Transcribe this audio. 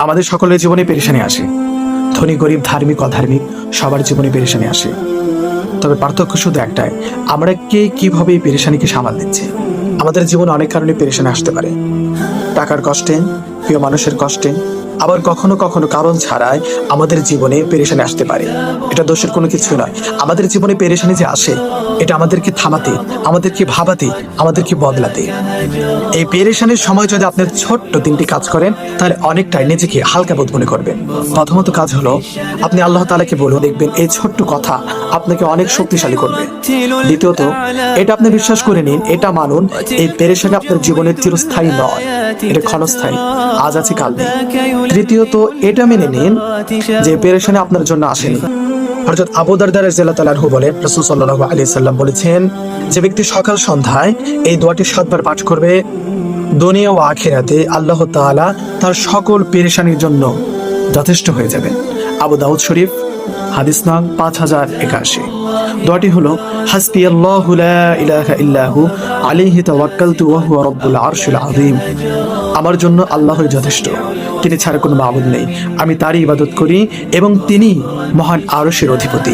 আমাদের সকলের জীবনে পেরেশানি আসে, ধনী গরিব ধার্মিক অধার্মিক সবার জীবনে পেরেশানি আসে। তবে পার্থক্য শুধু একটাই, আমরা কে কিভাবে এই পেরেশানিকে সামাল দিচ্ছি। আমাদের জীবনে অনেক কারণে পেরেশানি আসতে পারে, টাকার কষ্টে, প্রিয় মানুষের কষ্টে, আবার কখনো কখনো কারণ ছাড়াই আমাদের জীবনে পেরেশানি আসতে পারে। এটা দোষের কোনো কিছু নয়। আমাদের জীবনে পেরেশানি যে আসে, এটা আমাদেরকে থামাতে, আমাদেরকে ভাবাতে, আমাদেরকে বদলাতে। এই পেরেশানির সময় যদি আপনি ছোট্ট 3টি কাজ করেন, তাহলে অনেকটাই নিজেকে হালকা বোধ মনে করবেন। প্রথমত কাজ হলো, আপনি আল্লাহ তাআলাকে বলুন, দেখবেন এই ছোট্ট কথা আপনাকে অনেক শক্তিশালী করবে। দ্বিতীয়ত, এটা আপনি বিশ্বাস করে নিন, এটা মানুন, এই পেরেশানি আপনার জীবনের চিরস্থায়ী নয়, এটা ক্ষণস্থায়ী, আজ আছে কাল নেই। তৃতীয়ত, এটা মেনে নিন যে পেরেশানি আপনার জন্য আসেনি। হযরত আবু দারদা রাদিয়াল্লাহু তাআলা আনহু বলেন, রাসূল সাল্লাল্লাহু আলাইহি ওয়াসাল্লাম বলেছেন, যে ব্যক্তি সকাল সন্ধ্যায় এই দোয়াটি 7 বার পাঠ করবে, দুনিয়া ও আখিরাতে আল্লাহ তাআলা তার সকল পেরেশানির জন্য যথেষ্ট হয়ে যাবে। আবু দাউদ শরীফ, হাদিস নং 5081। দোয়াটি হলো, হাসবিয়াল্লাহু লা ইলাহা ইল্লাহু আলাইহি তাওয়াক্কালতু ওয়া হুয়া রাব্বুল আরশিল আযীম। আমার জন্য আল্লাহই যথেষ্ট, তিনি ছাড়া কোনো মাবুদ নেই, আমি তারই ইবাদত করি এবং তিনি মহান আরশের অধিপতি।